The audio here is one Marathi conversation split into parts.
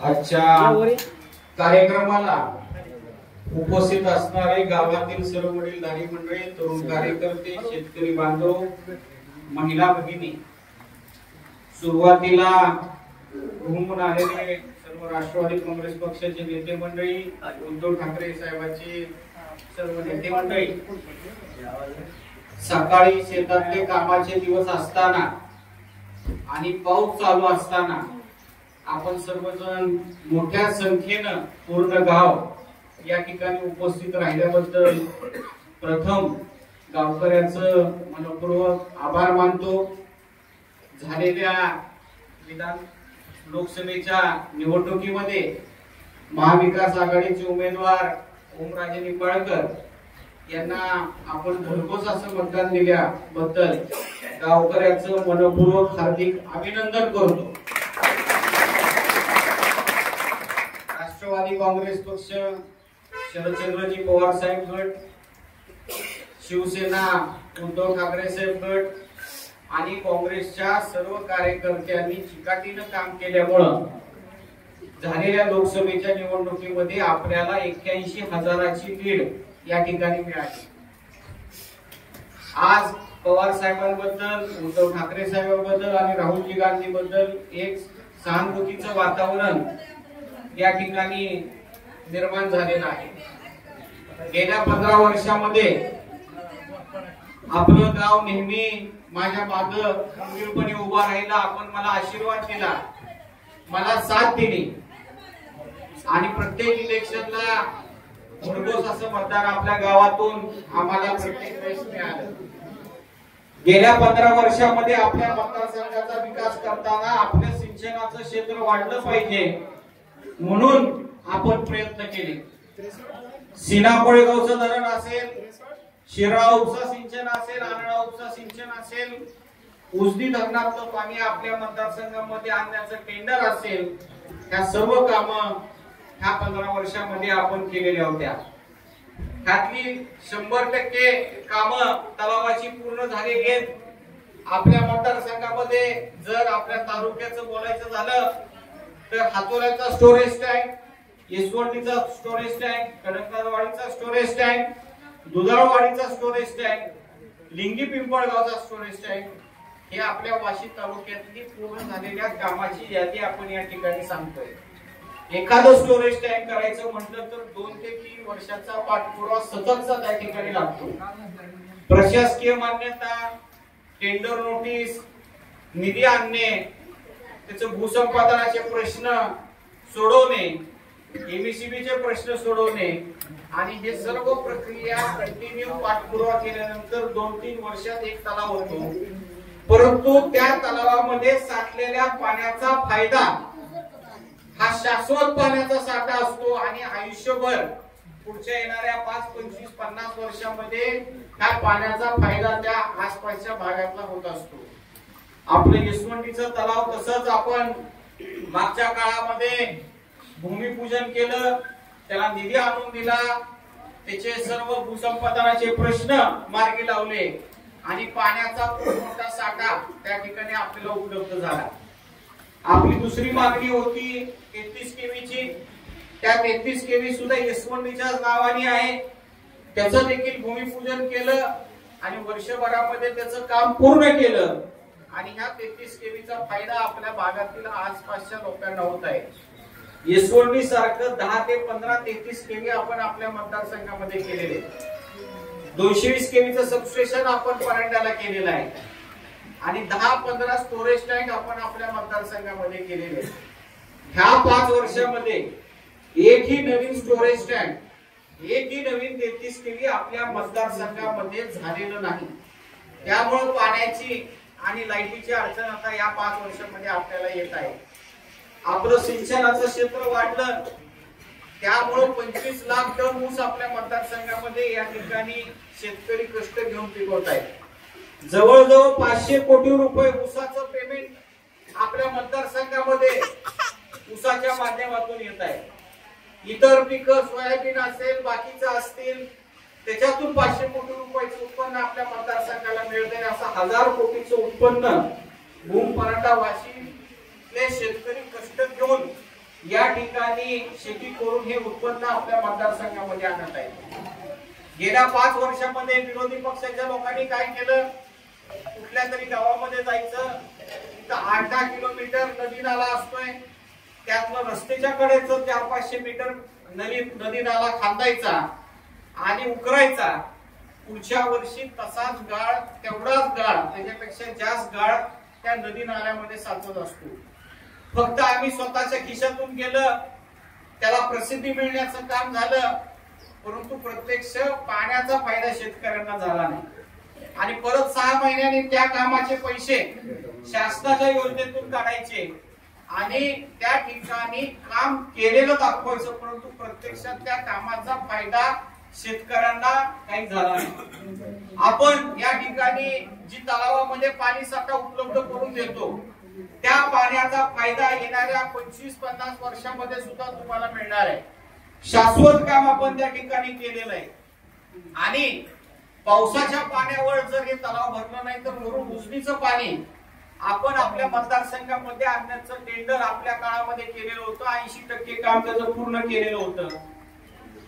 आजच्या कार्यक्रमाला उपस्थित असणारे गावातील सर्व वडीलधारी मंडळी, तरुण कार्यकर्ते, शेतकरी बांधव, महिला भगिनी, सुरुवातीला घुमून आलेले सर्व राष्ट्रवादी काँग्रेस पक्षाचे नेते मंडळी, उद्धव ठाकरे साहेबांचे सर्व नेते मंडळी, सकाळी शेतातले कामाचे दिवस असताना आणि पाऊस चालू असताना आपण सर्वजण मोठ्या संख्येनं पूर्ण गाव या ठिकाणी उपस्थित राहिल्याबद्दल प्रथम गावकऱ्यांचं मनपूर्वक आभार मानतो। झालेल्या विधान लोकसभेच्या निवडणुकीमध्ये महाविकास आघाडीचे उमेदवार ओमराजे निंबाळकर यांना आपण भरघोस असं मतदान दिल्याबद्दल गावकऱ्यांचं मनपूर्वक हार्दिक अभिनंदन करतो। राष्ट्रवादी काँग्रेस पक्ष, शरदचंद्रजी पवार साहेब गट, शिवसेना उद्धव ठाकरे साहेब गट आणि काँग्रेसच्या सर्व कार्यकर्त्यांनी चिकाटीनं काम केल्यामुळं झालेल्या लोकसभेच्या निवडणुकीमध्ये आपल्याला 81,000ची लीड या ठिकाणी मिळाली। आज पवार साहेबांबद्दल, उद्धव ठाकरे साहेबांबद्दल आणि राहुलजी गांधी बद्दल एक सहानुभूतीचं वातावरण या ठिकाणी निर्माण झालेलं आहे। गेल्या 15 वर्षामध्ये आपलं गाव नेहमी माझ्या मागे खंबीरपणे उभा राहिला, आपण मला आशीर्वाद दिला, मला साथ दिली आणि प्रत्येक इलेक्शनला भरघोस असं मतदान आपल्या गावातून आम्हाला प्रत्येक वेळेस मिळालं। गेल्या 15 वर्षामध्ये आपल्या मतदारसंघाचा विकास करताना आपल्या सिंचनाचं क्षेत्र वाढलं पाहिजे म्हणून आपण प्रयत्न केले। सीना-कोळेगावचं धरण असेल, शिराळा उपसा सिंचन असेल, आनळा उपसा सिंचन असेल, उजनी धरणातलं पाणी आपल्या मतदारसंघामध्ये आणण्याचं टेंडर असेल, ह्या सर्व कामं ह्या 15 वर्षामध्ये आपण केलेल्या होत्या। त्यातली 100% कामं तलावाची पूर्ण झाली आहेत। आपल्या मतदारसंघामध्ये जर आपल्या तालुक्याचं बोलायचं झालं तर हातोऱ्याचा स्टोरेज टँक, येसवंडीचा स्टोरेज टँक, कडकनाथवाडीचा स्टोरेज टँक, दुधाळवाडीचा स्टोरेज टँक, लिंगी पिंपळगावचा स्टोरेज टँक, हे आपल्या वाशी तालुक्यातली पूर्ण झालेल्या कामाची यादी आपण या ठिकाणी सांगतोय। एखादं स्टोरेज टँक करायचं म्हटलं तर 2 ते 3 वर्षाचा पाठपुरावा सततचा त्या ठिकाणी लागतो। प्रशासकीय मान्यता, टेंडर नोटीस, निधी आणणे, त्याचं भूसंपादनाचे प्रश्न सोडवणे, एमसीबीचे प्रश्न सोडवणे आणि हे सर्व प्रक्रिया कंटिन्यू पाठपुरावा केल्यानंतर 2-3 वर्षात एक तलाव होतो। परंतु त्या तलावामध्ये साठलेल्या पाण्याचा फायदा हा शाश्वत पाण्याचा साठा असतो आणि आयुष्यभर पुढच्या येणाऱ्या 5, 25, 50 वर्षांमध्ये त्या पाण्याचा फायदा त्या आसपासच्या भागातला होत असतो। आपलं येसवंडीचं तलाव तसंच आपण मागच्या काळामध्ये भूमिपूजन केलं, त्याला निधी आणून दिला, त्याचे सर्व भूसंपादनाचे प्रश्न मार्गी लावले आणि पाण्याचा खूप मोठा साठा त्या ठिकाणी आपल्याला उपलब्ध झाला। आपली दुसरी मागणी होती 33 केवीची, त्या 33 केवी सुद्धा येसवंडीच्या नावाने आहे, त्याचं देखील भूमिपूजन केलं आणि वर्षभरामध्ये त्याचं काम पूर्ण केलं आणि ह्या 33 केवीचा फायदा आपल्या भागातील आसपासच्या लोकांना होत आहे। येसवंडी सारखं 10 ते 15 33 केवी आपण आपल्या मतदारसंघामध्ये केलेले, 220 केवीचं सबस्टेशन आपण परांड्याला केलेलं आहे आणि 10-15 स्टोरेज टँक आपण आपल्या मतदारसंघामध्ये केलेले। ह्या 5 वर्षामध्ये एकही नवीन स्टोरेज टँक, एकही नवीन 33 केवी आपल्या मतदारसंघामध्ये झालेलं नाही। त्यामुळे पाण्याची आणि लाईटीची अडचण आता या 5 वर्षांमध्ये आपल्याला येत आहे। आपलं सिंचनाचं क्षेत्र वाढलं, त्यामुळे 25 लाख टन ऊस आपल्या मतदारसंघामध्ये या ठिकाणी शेतकरी कष्ट घेऊन पिकवत आहेत। जवळजवळ 500 कोटी रुपये ऊसाचं पेमेंट आपल्या मतदारसंघामध्ये ऊसाच्या माध्यमातून येत आहे। इतर पिकं सोयाबीन असेल, बाकीचं असतील, त्याच्यातून 500 कोटी रुपयाचं उत्पन्न आपल्या मतदारसंघाला मिळत आहे। असं 1000 कोटीचं उत्पन्न भूम पराठा वाशी इथले शेतकरी कष्ट घेऊन या ठिकाणी शेती करून हे उत्पन्न आपल्या मतदारसंघामध्ये आणत आहे। गेल्या 5 वर्षामध्ये विरोधी पक्षाच्या लोकांनी काय केलं, कुठल्या तरी गावामध्ये जायचं, तिथं 8-10 किलोमीटर नदी नाला असतोय, त्यातलं रस्त्याच्या कडेच 400-500 मीटर नदी नाला खांदायचा आणि उकरायचा। पुढच्या वर्षी तसाच गाळ, तेवढाच गाळ, त्याच्यापेक्षा जास्त गाळ त्या नदी नाल्यामध्ये साचत असतो। फक्त आम्ही स्वतःच्या खिशातून केलं, त्याला प्रसिद्धी मिळण्याचं काम झालं, परंतु प्रत्यक्ष पाण्याचा फायदा शेतकऱ्यांना झाला नाही। आणि परत 6 महिन्यांनी त्या कामाचे पैसे शासनाच्या योजनेतून काढायचे आणि त्या ठिकाणी काम केलेलं दाखवायचं, परंतु प्रत्यक्षात त्या कामाचा फायदा शेतकऱ्यांना काही झाला नाही। आपण या ठिकाणी जी तलावामध्ये पाणी साठा उपलब्ध करून देतो, त्या पाण्याचा फायदा येणाऱ्या 25-50 वर्षांमध्ये सुद्धा तुम्हाला मिळणार आहे। शाश्वत काम आपण त्या ठिकाणी केलेलं आहे आणि पावसाच्या पाण्यावर जर हे तलाव भरलं नाही तर वरून उजनीचं पाणी आपण आपल्या मतदारसंघामध्ये आणण्याचं टेंडर आपल्या काळामध्ये केलेलं होतं। 80% काम त्याचं पूर्ण केलेलं होतं।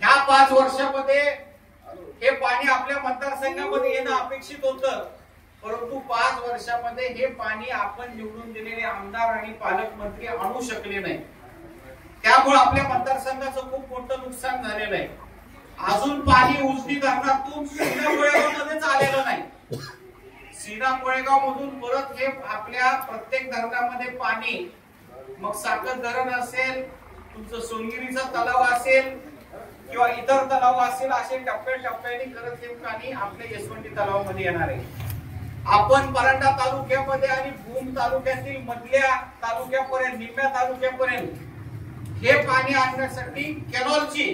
ह्या 5 वर्षामध्ये हे पाणी आपल्या मतदारसंघामध्ये येणं अपेक्षित होतं, परंतु 5 वर्षामध्ये हे पाणी आपण निवडून दिलेले आमदार आणि पालकमंत्री आणू शकले नाही। त्यामुळे आपल्या मतदारसंघाचं खूप मोठं नुकसान झालेलं आहे। अजून पाणी उजनी धरणातून सीना कोळेगावमध्येच आलेलं नाही। सीना कोळेगाव मधून परत हे आपल्या प्रत्येक धरणामध्ये पाणी, मग साखर धरण असेल, तुमचं सोनगिरीचा तलाव असेल किंवा इतर तलाव असेल, असे टप्प्याटप्प्याने करत हे पाणी आपल्या यशवंती तलावामध्ये येणार आहे। आपण परांडा तालुक्यामध्ये आणि भूम तालुक्यातील मधल्या तालुक्यापर्यंत, निम्म्या तालुक्यापर्यंत हे पाणी आणण्यासाठी कॅनॉलची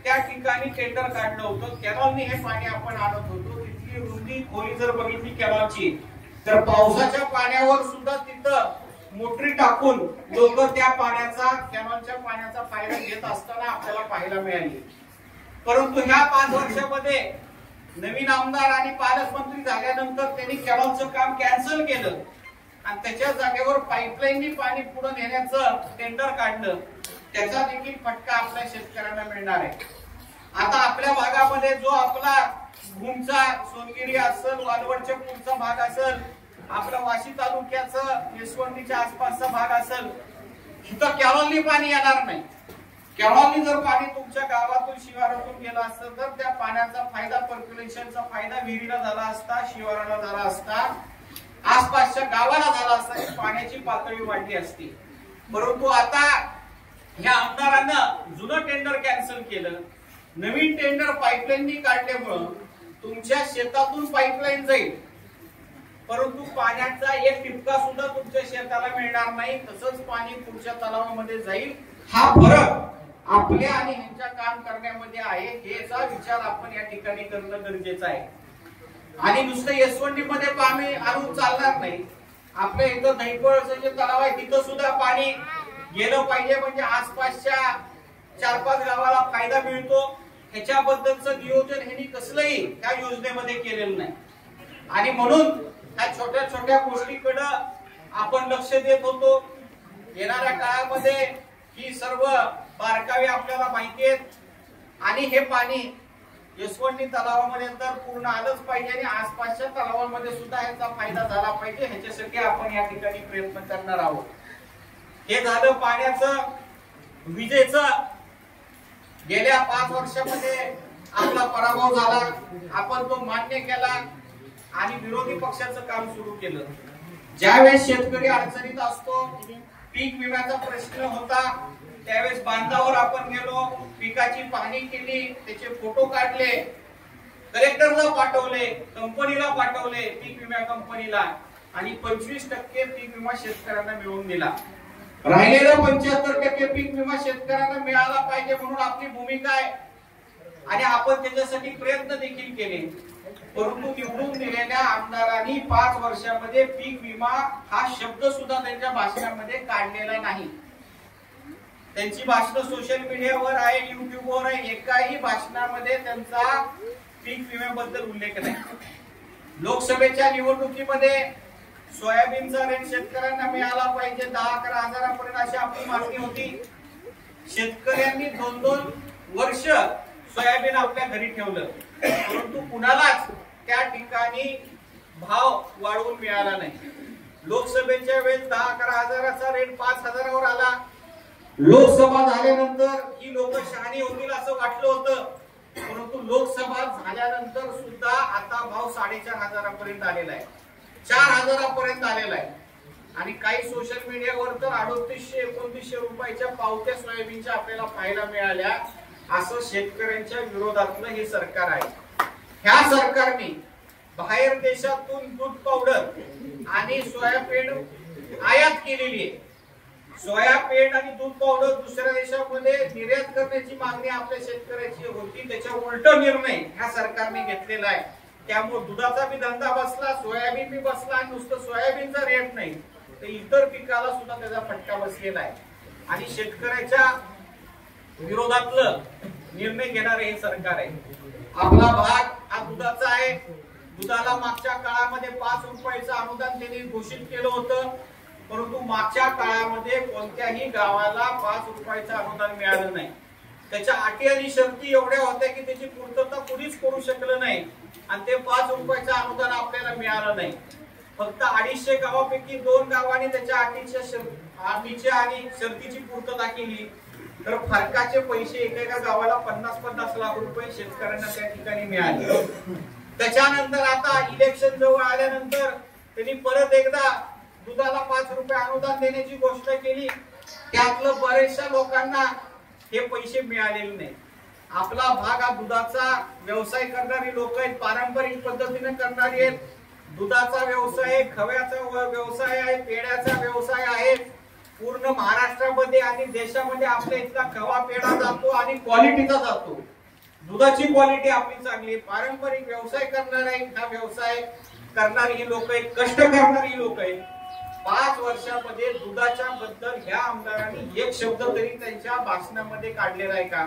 त्या ठिकाणी टेंडर काढलं होतं। कॅनॉलनी हे पाणी आपण आणत होतो। तिथली रुंदी खोली जर बघितली कॅनॉलची, तर पावसाच्या पाण्यावर सुद्धा तिथं मोटरी टाकून लोक त्या पाण्याचा, कॅनॉलच्या पाण्याचा फायदा घेत असताना आपल्याला पाहायला मिळाली। परंतु ह्या 5 वर्षामध्ये नवीन आमदार आणि पालकमंत्री झाल्यानंतर त्यांनी कॅनॉलचं काम कॅन्सल केलं आणि त्याच्या जागेवर पाईपलाईननी पाणी पुढे नेण्याचं टेंडर काढलं। त्याचा देखील फटका आपल्या शेतकऱ्यांना मिळणार आहे। आता आपल्या भागामध्ये जो आपला भूमचा सोनगिरी असेल, वालवडच्या पुढचा भाग असेल, आपला वाशी तालुक्याचा यशवंतीच्या आसपासचा भाग असेल, इथं कॅनॉलनी पाणी येणार नाही। कॅनॉलनी जर पाणी तुमच्या गावातून, शिवारातून गेलं असतं तर त्या पाण्याचा फायदा, पर्क्युलेशनचा फायदा विहिरीला झाला असता, शिवाराला झाला असता, आसपासच्या गावाला झाला असता, पाण्याची पातळी वाढली असती। परंतु आता ह्या आमदारांना जुनं टेंडर कॅन्सल केलं, नवीन टेंडर पाईपलाईननी काढल्यामुळं तुमच्या शेतातून पाईपलाईन जाईल, परंतु पाण्याचा एक टिपका सुद्धा तुमच्या शेताला मिळणार नाही। तसंच पाणी पुढच्या तलावामध्ये जाईल। हा फरक आपल्या आणि ह्यांच्या काम करण्यामध्ये आहे, याचा विचार आपण या ठिकाणी करणं गरजेचं आहे। आणि नुसतं यशवंतीमध्ये पाणी आणून चालणार नाही। आपल्या इथं दहीपळचं जे तलाव आहे तिथं सुद्धा पाणी गेलं पाहिजे, म्हणजे आसपासच्या 4-5 गावाला फायदा मिळतो। ह्याच्याबद्दलचं नियोजन ह्यांनी कसलंही त्या योजनेमध्ये केलेलं नाही आणि म्हणून ह्या छोट्या छोट्या गोष्टीकडे आपण लक्ष देत होतो। येणाऱ्या काळामध्ये ही सर्व बारकावे आपल्याला माहिती आहेत आणि हे पाणी यशवंती तलावामध्ये तर पूर्ण आलंच पाहिजे आणि आसपासच्या तलावांमध्ये सुद्धा याचा फायदा झाला पाहिजे। ह्याच्यासाठी आपण या ठिकाणी प्रयत्न करणार आहोत। हे झालं पाण्याचं। विजेचं गेल्या 5 वर्षामध्ये आपला पराभव झाला, आपण तो मान्य केला आणि विरोधी पक्षाचं काम सुरू केलं। ज्यावेळेस शेतकरी अडचणीत असतो, पीक विम्याचा प्रश्न होता, त्यावेळेस बांधावर आपण गेलो, पिकाची पाहणी केली, त्याचे फोटो काढले, कलेक्टरला पाठवले, कंपनीला पाठवले, पीक विमा कंपनीला, आणि 25% पीक विमा शेतकऱ्यांना मिळवून दिला। राहिलेलं 75% पीक विमा शेतकऱ्यांना मिळाला पाहिजे म्हणून आपली भूमिका आहे आणि आपण त्याच्यासाठी प्रयत्न देखील केले। परंतु निवडून दिलेल्या आमदारांनी 5 वर्षामध्ये पीक विमा हा शब्द सुद्धा त्यांच्या भाषणामध्ये काढलेला नाही। त्यांची भाषण सोशल मीडियावर आहे, युट्यूबवर आहे, एकाही भाषणामध्ये त्यांचा पीक विम्याबद्दल उल्लेख नाही। लोकसभेच्या निवडणुकीमध्ये सोयाबीनचा रेट शेतकऱ्यांना मिळाला पाहिजे 10-11 हजारापर्यंत अशी आपली मागणी होती. शेतकऱ्यांनी 2-2 वर्ष सोयाबीन आपल्या घरी ठेवलं, परंतु कुणालाच त्या ठिकाणी भाव वाढवून मिळाला नाही. लोकसभेच्या वेळेस 10-11 हजाराचा रेट 5 हजारावर आला. लोकसभा झाल्यानंतर ही लोक शहाणी होतील असं वाटलं होतं, परंतु लोकसभा झाल्यानंतर सुद्धा आता भाव 4.5 हजारापर्यंत आलेला आहे, 4 हजारापर्यंत आलेला आहे. आणि काही सोशल मीडियावर तर 3800-2900 रुपयाच्या पावत्या सोयाबीनच्या आपल्याला पाहायला मिळाल्या. असं शेतकऱ्यांच्या विरोधातलं हे सरकार आहे. ह्या सरकारने बाहेर देशातून दूध पावडर आणि सोयाबीन आयात केलेली आहे. सोयाबीन आणि दूध पावडर दुसऱ्या देशामध्ये निर्यात करण्याची मागणी आपल्या शेतकऱ्याची होती, त्याच्या उलट निर्णय ह्या सरकारने घेतलेला आहे. त्यामुळे दुधाचा बी धंदा बसला, सोयाबीन बी बसला, आणि नुसतं सोयाबीनचा रेट नाही तर इतर पिकाला सुद्धा त्याचा फटका बसलेला आहे. आणि शेतकऱ्याच्या विरोधातलं निर्णय घेणारे हे सरकार आहे. आपला भाग हा दुधाचा आहे. दुधाला मागच्या काळामध्ये 5 रुपयाचं अनुदान त्यांनी घोषित केलं होतं, परंतु मागच्या काळामध्ये कोणत्याही गावाला 5 रुपयाचं अनुदान मिळालं नाही. त्याच्या अटी आणि शर्ती एवढ्या होत्या की त्याची पूर्तता कुणीच करू शकलं नाही, आणि ते 5 रुपयाचं अनुदान आपल्याला मिळालं नाही. फक्त 250 गावापैकी 2 गावांनी त्याच्या अटीच्या आणि शर्तीची पूर्तता केली, तर फरकाचे पैसे एकेका गावाला 50-50 लाख रुपये शेतकऱ्यांना त्या ठिकाणी मिळाले. त्याच्यानंतर आता इलेक्शन जवळ आल्यानंतर त्यांनी परत एकदा दुधाला 5 रुपये अनुदान देण्याची घोषणा केली. त्यातलं बरेचशा लोकांना हे पैसे मिळालेले नाही. आपला भाग हा दुधाचा व्यवसाय करणारी लोक आहेत, पारंपरिक पद्धतीने करणारी आहेत. दुधाचा व्यवसाय आहे, खव्याचा व्यवसाय आहे, पेढ्याचा व्यवसाय आहे. पूर्ण महाराष्ट्रामध्ये आणि देशामध्ये आपल्या इथला खवा पेढा जातो आणि क्वालिटीचा जातो. दुधाची क्वालिटी आपली चांगली. पारंपरिक व्यवसाय करणारे हा व्यवसाय करणारी ही लोक आहेत, कष्ट करणारी लोक आहेत. 5 वर्षामध्ये दुधाच्या बद्दल ह्या आमदारांनी एक शब्द तरी त्यांच्या भाषणामध्ये काढलेला आहे का?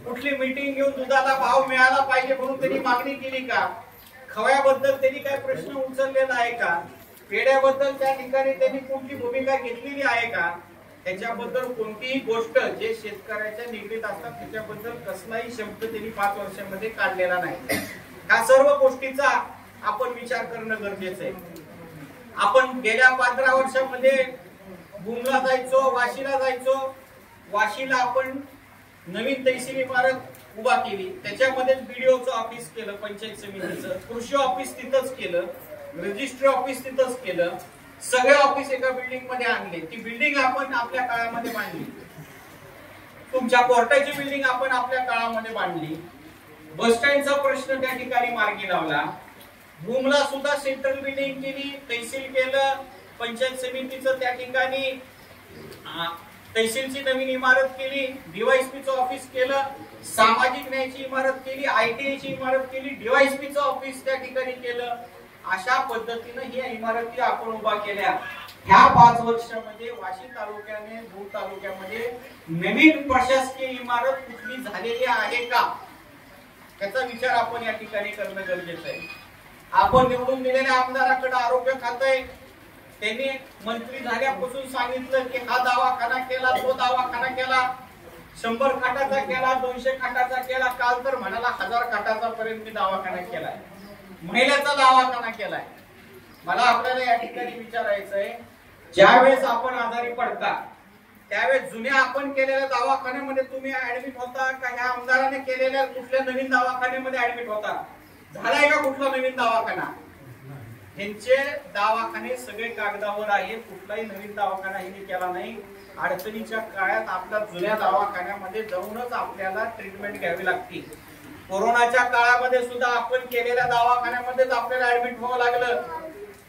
कुठली मीटिंग घेऊन दुधाला भाव मिळाला पाहिजे म्हणून त्यांनी मागणी केली का? खव्याबद्दल त्यांनी काय प्रश्न उचललेला आहे का? पेढ्याबद्दल त्या ठिकाणी त्यांनी कोणती भूमिका घेतलेली आहे का? त्याच्याबद्दल कोणतीही गोष्ट जे शेतकऱ्याच्या निगडीत असतात त्याच्याबद्दल कसलाही शब्द त्यांनी 5 वर्षांमध्ये काढलेला नाही. ह्या सर्व गोष्टीचा आपण विचार करणं गरजेचं आहे. आपण गेल्या 15 वर्षांमध्ये भूमला जायचो, वाशीला जायचो. वाशीला आपण नवीन तहसील इमारत उभा केली, त्याच्यामध्ये बीडीओचं ऑफिस केलं, पंचायत समितीचं, कृषी ऑफिस तिथंच केलं, रजिस्ट्री ऑफिस तिथंच केलं. सगळे ऑफिस एका बिल्डिंग मध्ये आणले. ती बिल्डिंग आपण आपल्या काळामध्ये बांधली. तुमच्या कोर्टाची बिल्डिंग आपण आपल्या काळामध्ये बांधली. बस स्टँडचा प्रश्न त्या ठिकाणी मार्गी लावला. भूमला सुद्धा सेंट्रल बिल्डिंग केली, तहसील केलं, पंचायत समितीचं त्या ठिकाणी तहसीलची नवीन इमारत केली, डीवायएसपीचं ऑफिस केलं, सामाजिक न्यायाची इमारत केली, आयटीआयची इमारत केली, डीवायएसपीचं ऑफिस त्या ठिकाणी केलं. अशा पद्धतीने ही इमारती आपण उभा केल्या. ह्या 5 वर्षामध्ये वाशी तालुक्याने भूम तालुक्यामध्ये नवीन प्रशासकीय इमारत कुठली झालेली आहे का त्याचा विचार आपण या ठिकाणी करणं गरजेचं आहे. आपण निवडून दिलेल्या आमदाराकडे आरोग्य खातं आहे. त्यांनी मंत्री झाल्यापासून सांगितलं की हा दवाखाना केला, तो दवाखाना केला, 100 खाटाचा केला, 200 खाटाचा केला. काल तर म्हणाला 1000 खाटाचा पर्यंत दवाखाना केलाय, महिलेचा दवाखाना केलाय. मला आपल्याला या ठिकाणी विचारायचंय, ज्यावेळेस आपण आजारी पडता त्यावेळेस जुन्या आपण केलेल्या दवाखान्यामध्ये तुम्ही ऍडमिट होता का ह्या आमदाराने केलेल्या कुठल्या नवीन दवाखान्यामध्ये ऍडमिट होता? झालाय का कुठला नवीन दवाखाना? ह्यांचे दवाखाने सगळे कागदावर आहेत, कुठलाही नवीन दवाखाना ह्यांनी केला नाही. अडचणीच्या काळात आपल्या जुन्या दवाखान्यामध्ये जाऊनच आपल्याला ट्रीटमेंट घ्यावी लागते. कोरोनाच्या काळामध्ये सुद्धा आपण केलेल्या दवाखान्यामध्येच आपल्याला ऍडमिट व्हावं लागलं.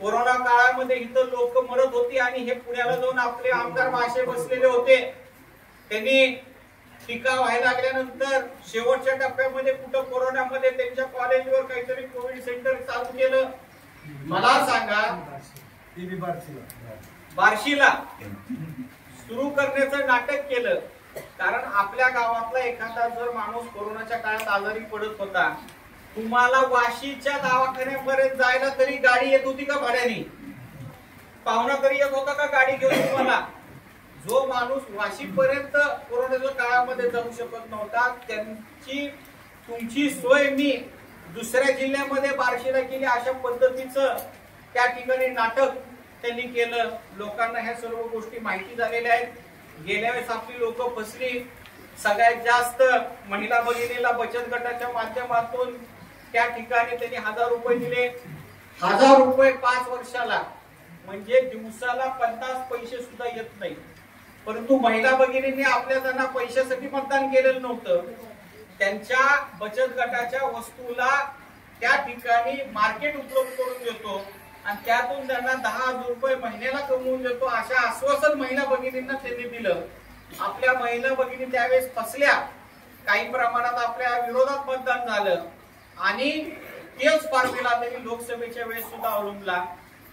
कोरोना काळामध्ये इथं लोक मरत होती आणि हे पुण्याला जाऊन आपले आमदार माशे बसलेले होते. त्यांनी टीका व्हायला लागल्यानंतर शेवटच्या टप्प्यामध्ये कुठं कोरोनामध्ये त्यांच्या कॉलेजवर काहीतरी कोविड सेंटर चालू केलं. मला सांगा, बार्शीला सुरू करण्याचं नाटक केलं, कारण आपल्या गावातला एखादा जर माणूस कोरोनाच्या काळात आजारी पडत होता, तुम्हाला वाशीच्या दवाखान्यापर्यंत जायला तरी गाडी येत होती का भाड्याने? पाहुणा तरी येत होता का गाडी घेऊन तुम्हाला? जो माणूस वाशीपर्यंत कोरोनाच्या काळामध्ये जाऊ शकत नव्हता तुमची सोय मी दुसऱ्या जिल्ह्यामध्ये बार्शीला केली, अशा पद्धतीचं त्या ठिकाणी नाटक त्यांनी केलं. लोकांना ह्या सर्व गोष्टी माहिती झालेल्या आहेत. गेल्या वेळेस आपली लोक फसली. सगळ्यात जास्त महिला भगिनीला बचत गटाच्या माध्यमातून त्या ठिकाणी त्यांनी 1000 रुपये दिले. 1000 रुपये 5 वर्षाला, म्हणजे दिवसाला 50 पैसे सुद्धा येत नाही. परंतु महिला भगिनींनी आपल्या त्यांना पैशासाठी मतदान केलेलं नव्हतं. त्यांच्या बचत गटाच्या वस्तूला त्या ठिकाणी मार्केट उपलब्ध करून देतो आणि त्यातून त्यांना 10,000 रुपये महिन्याला कमवून देतो, अशा आश्वासन महिला भगिनींना त्यांनी दिलं. आपल्या महिला भगिनी त्यावेळेस फसल्या. काही प्रमाणात आपल्या विरोधात मतदान झालं आणि तेच फॉर्म्युला त्यांनी लोकसभेच्या वेळेस सुद्धा अवलंबला.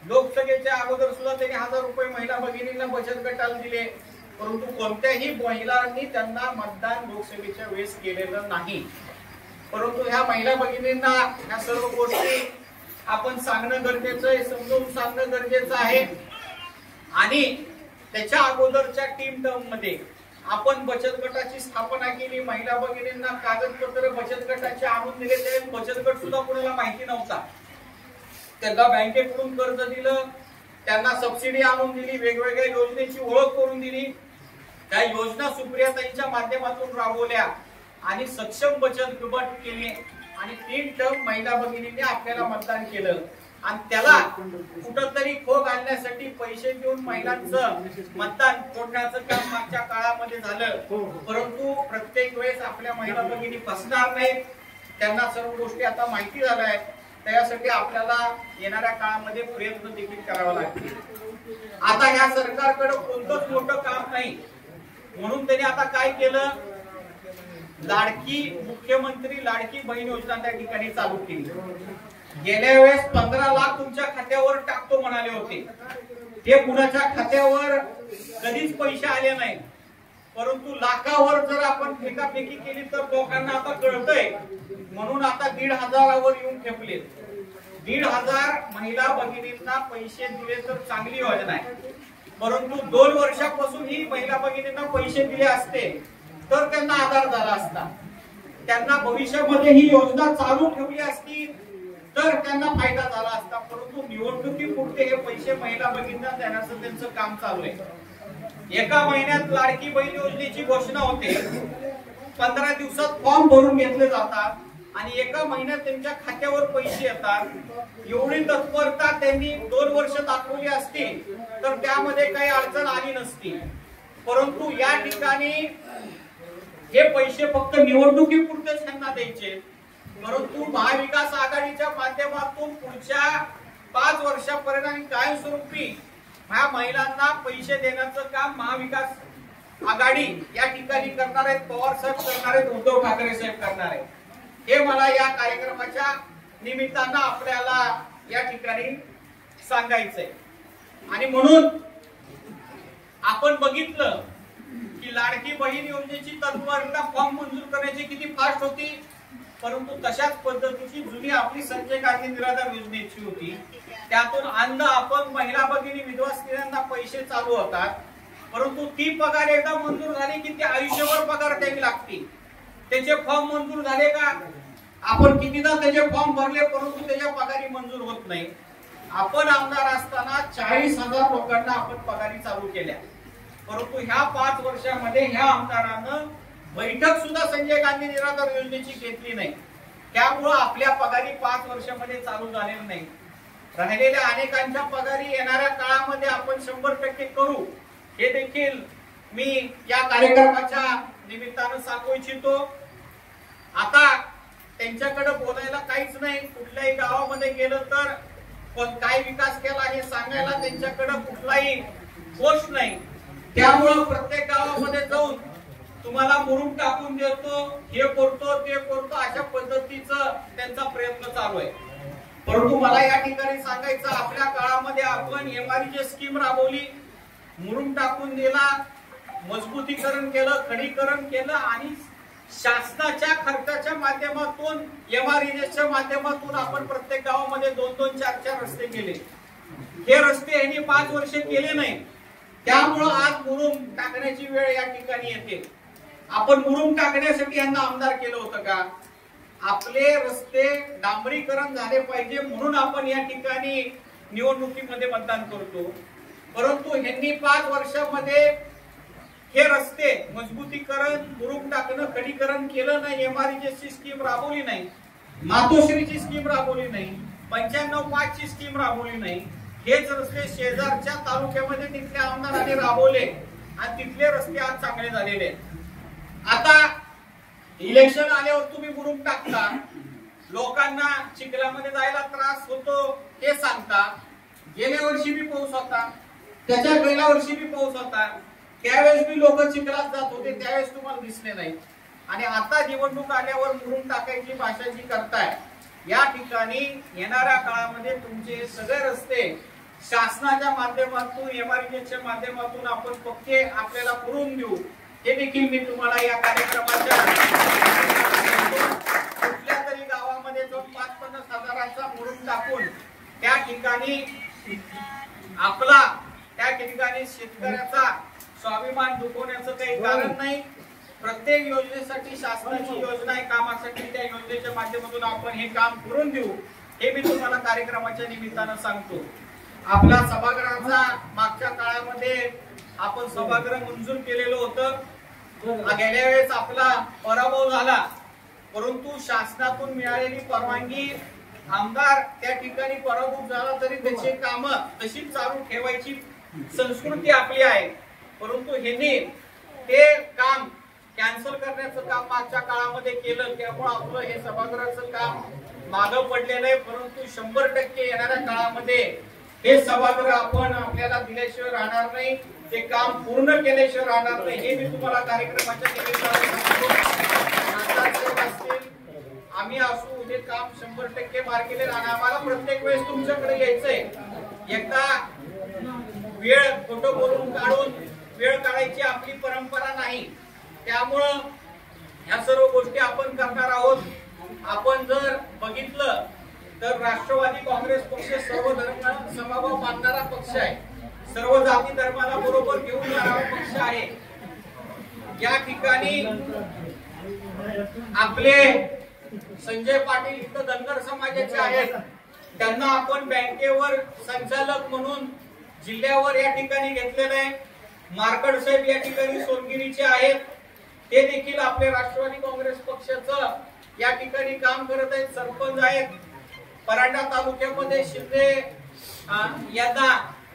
लोकसभेच्या अगोदर सुद्धा त्यांनी 1000 रुपये महिला भगिनींना बचत गटाला दिले. परंतु कोणत्याही महिलांनी त्यांना मतदान लोकसभेच्या वेळेस केलेलं नाही. परंतु ह्या महिला भगिनींना ह्या सर्व गोष्टी आपण सांगणं गरजेचं आहे, समजावून सांगणं गरजेचं आहे. आणि त्याच्या अगोदरच्या टीम टर्म मध्ये आपण बचत गटाची स्थापना केली. महिला भगिनींना कागदपत्र बचत गटाचे आणून दिले. ते बचत गट सुद्धा कोणाला माहिती नव्हता. त्यांना बँकेकडून कर्ज दिलं, त्यांना सबसिडी आणून दिली, वेगवेगळ्या योजनेची ओळख करून दिली. त्या योजना सुप्रियाताईंच्या माध्यमातून राबवल्या आणि सक्षम बचत गट केले आणि 3 टर्म महिला भगिनींनी आपल्याला मतदान केलं. आणि त्याला कुठंतरी खो घालण्यासाठी पैसे देऊन महिलांचं मतदान फोडण्याचं काम मागच्या काळामध्ये झालं. परंतु प्रत्येक वेळेस आपल्या महिला भगिनी फसणार नाहीत. त्यांना सर्व गोष्टी आता माहिती झाल्या आहेत. त्यासाठी आपल्याला येणाऱ्या काळामध्ये प्रयत्न देखील करावा लागतील. आता ह्या सरकारकडे कोणतंच मोठं काम नाही, म्हणून त्यांनी आता काय केलं, लाडकी मुख्यमंत्री लाडकी बहीण योजना त्या ठिकाणी चालू केली. गेल्या वेळेस 15 लाख तुमच्या खात्यावर टाकतो म्हणाले होते. ते कुणाच्या खात्यावर कधीच पैसे आले नाही. परंतु लाखावर जर आपण फेकाफेकी केली तर लोकांना आता कळतंय, म्हणून आता 1,500वर येऊन ठेपले. 1,500 महिला भगिनींना पैसे दिले तर चांगली योजना आहे. परंतु 2 वर्षापासून ही महिला भगिनींना पैसे दिले असते तर त्यांना आधार झाला असता. त्यांना भविष्यामध्ये ही योजना चालू ठेवली असती तर त्यांना फायदा झाला असता. परंतु निवडणुकीपुरते हे पैसे महिला भगिनींना देण्याचं त्यांचं काम चालू आहे. एका महिन्यात लाडकी बहीण योजनेची घोषणा होते, 15 दिवसात फॉर्म भरून घेतले जातात आणि एका महिन्यात त्यांच्या खात्यावर पैसे येतात. एवढी तत्परता त्यांनी 2 वर्ष दाखवली असती तर त्यामध्ये काही अडचण आली नसती. परंतु या ठिकाणी हे पैसे फक्त निवडणुकीपुरतेच त्यांना द्यायचे. परंतु महाविकास आघाडीच्या माध्यमातून पुढच्या 5 वर्षापर्यंत कायमस्वरूपी ह्या महिलांना पैसे देण्याचं काम महाविकास आघाडी या ठिकाणी करणार आहेत. पवार साहेब करणार आहेत, उद्धव ठाकरे साहेब करणार आहेत. हे मला या कार्यक्रमाच्या निमित्तानं आपल्याला या ठिकाणी सांगायचंय. आणि म्हणून आपण बघितलं की लाडकी बहीण योजनेची तत्परता फॉर्म मंजूर करण्याची किती फास्ट होती. परंतु तशाच पद्धतीची जुनी आपली संजय गांधी निराधार योजनेची होती. त्यातून अन्न आपण महिला भगिनी विधवा स्त्रियांना पैसे चालू होतात. परंतु ती पगार एकदा मंजूर झाली की ती आयुष्यभर पगार द्यावी लागते. त्याचे फॉर्म मंजूर झाले का? आपण कितीदा त्याचे फॉर्म भरले परंतु त्याच्या पगारी मंजूर होत नाही. आपण आमदार असताना 40,000 लोकांना आपण पगारी चालू केल्या. परंतु ह्या 5 वर्षामध्ये ह्या आमदारानं बैठक सुद्धा संजय गांधी निराधार योजनेची घेतली नाही. त्यामुळे आपल्या पगारी 5 वर्षामध्ये चालू झालेल्या नाही. राहिलेल्या अनेकांच्या पगारी येणाऱ्या काळामध्ये आपण 100% करू, हे देखील मी या कार्यक्रमाच्या निमित्तानं सांगू इच्छितो. आता त्यांच्याकडे बोलायला काहीच नाही. कुठल्याही गावामध्ये गेलं तर काय विकास केला हे सांगायला त्यांच्याकडे कुठलाही गोष्ट नाही. त्यामुळं प्रत्येक गावामध्ये जाऊन तुम्हाला मुरुम टाकून देतो, हे करतो ते करतो, अशा पद्धतीचं त्यांचा प्रयत्न चालू आहे. परंतु मला या ठिकाणी सांगायचं, आपल्या काळामध्ये आपण एमआरईची स्कीम राबवली, मुरुम टाकून दिला, मजबूतीकरण केलं, खडीकरण केलं आणि शासनाच्या खर्चाच्या माध्यमातून एमआरईच्या माध्यमातून आपण प्रत्येक गावामध्ये 2-2, 4-4 रस्ते केले. हे रस्ते यांनी 5 वर्ष केले नाही, त्यामुळं आज मुरुम टाकण्याची वेळ या ठिकाणी येते. आपण मुरुम टाकण्यासाठी यांना आमदार केलं होतं का? आपले रस्ते डांबरीकरण झाले पाहिजे म्हणून आपण या ठिकाणी निवडणुकीमध्ये मतदान करतो. परंतु यांनी 5 वर्षामध्ये हे रस्ते मजबूतीकरण, मुरुम टाकणं, खडीकरण केलं नाही. एमआरजीएसची स्कीम राबवली नाही, मातोश्रीची स्कीम राबवली नाही, 95/5 ची स्कीम राबवली नाही. हेच रस्ते शेजारच्या तालुक्यामध्ये तिथल्या आमदारांनी राबवले आणि तिथले रस्ते आज चांगले झालेले. आता इलेक्शन आल्यावर तुम्ही मुरुम टाकता, लोकांना चिखलामध्ये जायला त्रास होतो हे सांगता. गेल्या वर्षी बी पाऊस होता, त्याच्या गेल्या वर्षी बी पाऊस होता, त्यावेळेस बी लोक चिखलात जात होते, त्यावेळेस तुम्हाला दिसले नाही. आणि आता निवडणूक आल्यावर मुरुम टाकायची भाषा जी करताय, या ठिकाणी येणाऱ्या काळामध्ये तुमचे सगळे रस्ते शासनाच्या माध्यमातून, एमआरजीएसच्या माध्यमातून आपण पक्के आपल्याला करून देऊ. हे देखील मी तुम्हाला या कार्यक्रमाच्या कुठल्या तरी गावामध्ये जो 5-50 हजाराचा मुरुम टाकून त्या ठिकाणी आपला, त्या ठिकाणी शेतकऱ्याचा स्वाभिमान दुखवण्याचं काही कारण नाही. प्रत्येक योजनेसाठी शासनाची योजना आहे कामासाठी, त्या योजनेच्या माध्यमातून आपण हे काम करून देऊ. हे मी तुम्हाला कार्यक्रमाच्या निमित्तानं सांगतो. आपला सभागृहाचा मागच्या काळामध्ये आपण सभागृह मंजूर केलेलं होतं. गेल्या वेळेस आपला पराभव झाला, परंतु शासनातून मिळालेली परवानगी, आमदार त्या ठिकाणी पराभूत झाला तरी त्याची कामं तशीच चालू ठेवायची संस्कृती आपली आहे. परंतु ह्यांनी ते काम कॅन्सल करण्याचं काम मागच्या काळामध्ये केलं, त्यामुळे आपलं हे सभागृहाचं काम मागं पडलेलं आहे. परंतु 100% येणाऱ्या काळामध्ये हे सभागृह आपण आपल्याला दिल्याशिवाय राहणार नाही, ते काम पूर्ण केल्याशिवाय राहणार नाही. हे मी तुम्हाला कार्यक्रमाच्या निमित्तानं आम्ही असू, हे काम 100% मार्केले राहणार. आम्हाला प्रत्येक वेळेस तुमच्याकडे यायचंय. एकदा वेळ खोटं बोलून काढून वेळ काढायची आपली परंपरा नाही. त्यामुळं ह्या सर्व गोष्टी आपण करणार आहोत. आपण जर बघितलं तर राष्ट्रवादी काँग्रेस पक्ष सर्व धर्म समभाव मानणारा पक्ष आहे, सर्व जाती धर्माला बरोबर घेऊन जाणारा पक्ष आहे. या ठिकाणी आपले संजय पाटील इथं धनगर समाजाचे आहेत, त्यांना आपण बँकेवर संचालक म्हणून जिल्ह्यावर या ठिकाणी घेतलेलं आहे. मार्कड साहेब या ठिकाणी सोनगिरीचे आहेत, ते देखील आपले राष्ट्रवादी काँग्रेस पक्षाचं या ठिकाणी काम करत आहेत, सरपंच आहेत. परांडा तालुक्यामध्ये शिंदे यांना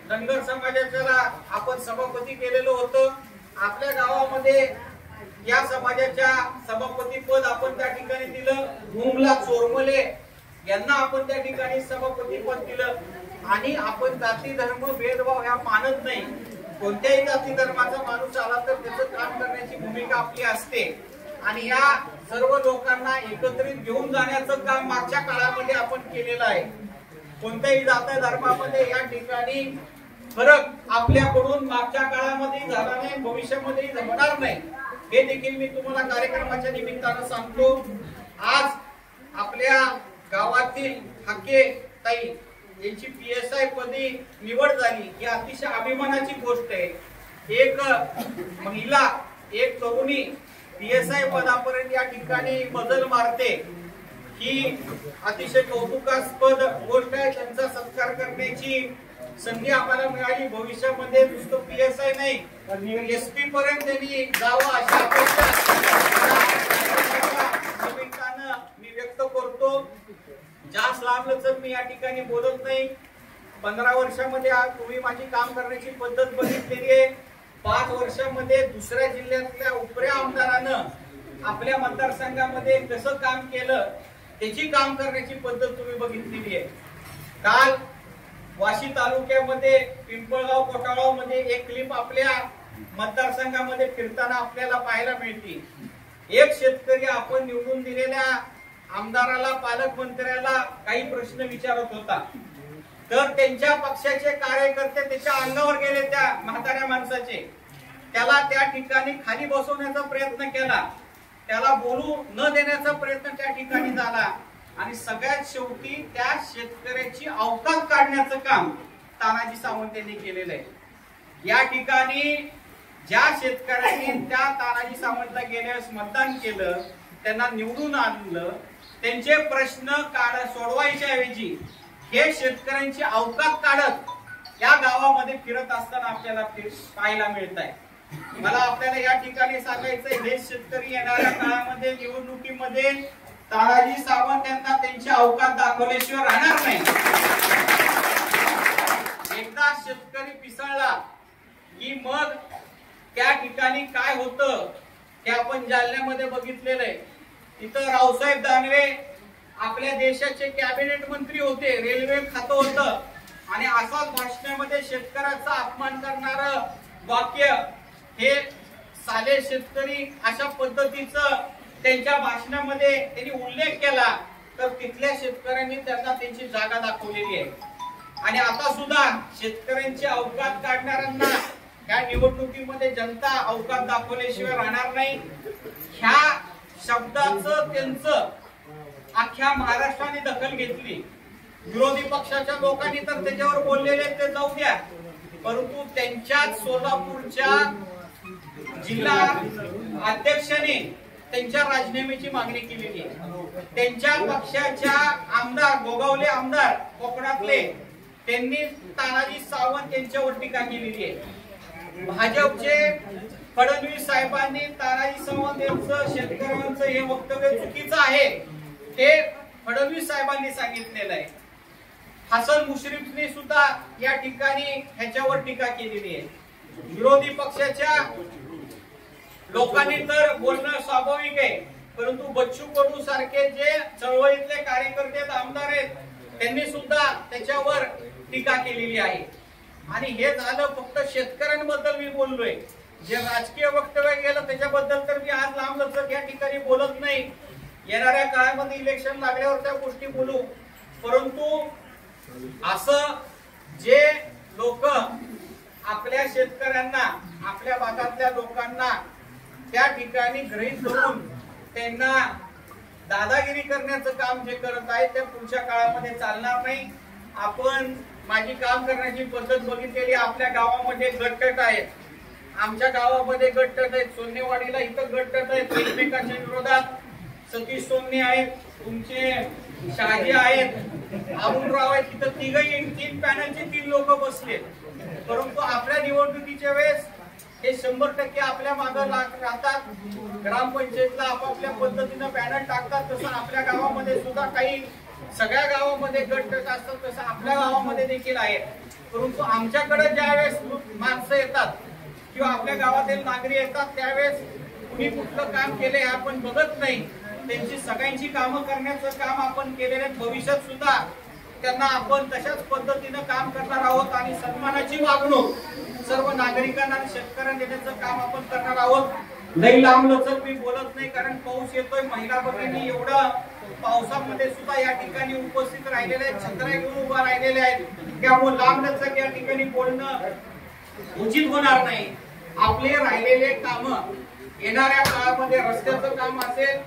धनगर समाजाला आपण सभापती केलेलं होतं. आपल्या गावामध्ये या समाजाच्या सभापती पद आपण त्या ठिकाणी दिलं. भूमला चोरमले यांना आपण त्या ठिकाणी सभापती पद दिलं. आणि आपण जाती धर्म भेदभाव ह्या मानत नाही. कोणत्याही जाती धर्माचा माणूस आला तर त्याचं काम करण्याची भूमिका आपली असते. आणि या सर्व लोकांना एकत्रित घेऊन जाण्याचं काम मागच्या काळामध्ये आपण केलेलं आहे. कोणत्याही जाती धर्मामध्ये या ठिकाणी फरक आपल्याकडून मागच्या काळामध्ये झाला नाही, भविष्यामध्ये होणार नाही. हे देखील मी तुम्हाला कार्यक्रमाच्या निमित्तानं सांगतो. आज आपल्या गावातील हाके ताई यांची PSI पदी निवड झाली, ही अतिशय अभिमानाची गोष्ट आहे. एक महिला, एक तरुणी PSI पदापर्यंत या ठिकाणी मजल मारते, ही अतिशय कौतुकास्पद गोष्ट आहे. त्यांचा सत्कार करण्याची संधी आम्हाला मिळाली. भविष्यामध्ये नुसतं PSI नाही, SP पर्यंत त्यांनी जावं अशा अपेक्षा मी व्यक्त करतो. जास्त लांबलचक मी या ठिकाणी बोलत नाही. 15 वर्षामध्ये आज तुम्ही माझी काम करण्याची पद्धत बघितलेली आहे. 5 वर्षामध्ये दुसऱ्या जिल्ह्यातल्या उपऱ्या आमदारानं आपल्या मतदारसंघामध्ये कसं काम केलं त्याची काम करण्याची पद्धत तुम्ही बघितलेली आहे. काल वाशी तालुक्यामध्ये पिंपळगाव कोटाळाव मध्ये एक क्लिप आपल्या मतदारसंघामध्ये फिरताना आपल्याला पाहायला मिळते. एक शेतकरी आपण निवडून दिलेल्या आमदाराला, पालकमंत्र्याला काही प्रश्न विचारत होता, तर त्यांच्या पक्षाचे कार्यकर्ते त्याच्या अंगावर गेले, त्या म्हाताऱ्या माणसाचे. त्याला त्या ठिकाणी खाली बसवण्याचा प्रयत्न केला, त्याला बोलू न देण्याचा प्रयत्न त्या ठिकाणी झाला. आणि सगळ्यात शेवटी त्या शेतकऱ्याची अवकाश काढण्याचं काम तानाजी सावंत यांनी केलेलं आहे। या ठिकाणी ज्या शेतकऱ्यांनी त्या तानाजी सावंतला गेल्या वेळेस मतदान केलं, त्यांना निवडून आणलं, त्यांचे प्रश्न सोडवायच्या ऐवजी हे शेतकऱ्यांची अवकात काढत या गावामध्ये फिरत असताना आपल्याला पाहायला मिळत आहे। मला आपल्याला या ठिकाणी सांगायचंय, हे शेतकरी येणाऱ्या काळामध्ये निवडणुकीमध्ये तानाजी सावंत यांना त्यांची अवकात दाखवल्याशिवाय राहणार नाही। एकदा शेतकरी पिसळला की मग त्या ठिकाणी काय होतं हे आपण जालन्यामध्ये बघितलेलं आहे। तिथं रावसाहेब दानवे आपल्या देशाचे कॅबिनेट मंत्री होते, रेल्वे खातं होतं, आणि असाच भाषणामध्ये शेतकऱ्याचा अपमान करणारं वाक्य हे साले शेतकरी अशा पद्धतीचं त्यांच्या भाषणामध्ये त्यांनी उल्लेख केला, तर तिथल्या शेतकऱ्यांनी त्यांना त्यांची जागा दाखवलेली आहे। आणि आता सुद्धा शेतकऱ्यांची अवकात काढणाऱ्यांना या निवडणुकीमध्ये जनता अवकात दाखवल्याशिवाय राहणार नाही। ह्या शब्दाचं त्यांचं अख्ख्या महाराष्ट्राने दखल घेतली। विरोधी पक्षाच्या लोकांनी तर त्याच्यावर बोललेले ते जाऊ द्या, परंतु त्यांच्याच सोलापूरच्या जिल्हा अध्यक्षाने त्यांच्या राजीनाम्याची मागणी केलेली आहे। त्यांच्या पक्षाच्या आमदार, गोगावले आमदार कोकणातले, त्यांनी तानाजी सावंत यांच्यावर टीका केलेली आहे। भाजपचे फडणवीस साहेबांनी तानाजी सावंत यांचं शेतकऱ्यांचं हे वक्तव्य चुकीचं आहे ते फडणवीस साहेबांनी सांगितलेलं आहे। हसन मुश्रीफने सुद्धा या ठिकाणी ह्याच्यावर टीका केलेली आहे। विरोधी पक्षाच्या लोकांनी तर बोलणं स्वाभाविक आहे, परंतु बच्चू कडू सारखे जे चळवळीतले कार्यकर्ते आमदार आहेत त्यांनी सुद्धा त्याच्यावर टीका केलेली आहे। आणि हे झालं फक्त शेतकऱ्यांबद्दल मी बोललोय, जे राजकीय वक्तव्य गेलं त्याच्याबद्दल तर मी आज लांबलचक या ठिकाणी बोलत नाही। येणाऱ्या काळामध्ये इलेक्शन लागल्यावर त्या गोष्टी बोलू, परंतु असं जे लोक आपल्या शेतकऱ्यांना, आपल्या भागातल्या लोकांना त्या ठिकाणी गृहीत धरून त्यांना दादागिरी करण्याचं काम जे करत आहे ते पुढच्या काळामध्ये चालणार नाही। आपण माझी काम करण्याची पद्धत बघितलेली, आपल्या गावामध्ये गटतट आहेत, आमच्या गावामध्ये गटतट आहेत, सोन्नेवाडीला इथं गटतट आहेत, एकमेकांच्या विरोधात सतीश सोन्ने आहेत, तुमचे शहाजी आहेत, अरुणराव आहेत, तिथं तिघही 3 पॅनलचे 3 लोक बसले, परंतु आपल्या निवडणुकीच्या वेळेस हे 100% आपल्या मागे राहतात। ग्रामपंचायतला आपापल्या पद्धतीनं पॅनल टाकतात, तसं आपल्या गावामध्ये सुद्धा काही सगळ्या गावामध्ये गटतट असतात, तसं आपल्या गावामध्ये देखील आहे। परंतु आमच्याकडे ज्यावेळेस माणसं येतात किंवा आपल्या गावातील नागरिक येतात त्यावेळेस कुणी कुठलं काम केले आपण बघत नाही, त्यांची सगळ्यांची कामं करण्याचं काम आपण केलेले, भविष्यात सुद्धा त्यांना आपण तशाच पद्धतीनं काम करणार आहोत आणि सन्मानाची वागणूक सर्व नागरिकांना आणि शेतकऱ्यांना देण्याचं काम आपण करणार आहोत। लई लांबलचक मी बोलत नाही, कारण पाऊस येतोय, महिला भगिनी एवढं पावसामध्ये सुद्धा या ठिकाणी उपस्थित राहिलेले आहेत, छत्र्या घेऊन उभा राहिलेले आहेत, त्यामुळे लांबलचक या ठिकाणी बोलणं उचित होणार नाही। आपले राहिलेले काम येणाऱ्या काळामध्ये रस्त्याचं काम असेल,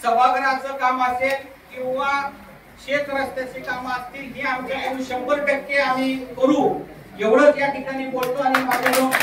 सभागृहाचं काम असेल किंवा शेत रस्त्याची कामं असतील, ही आमच्याकडून 100% आम्ही करू, एवढंच या ठिकाणी बोलतो आणि माझे लोक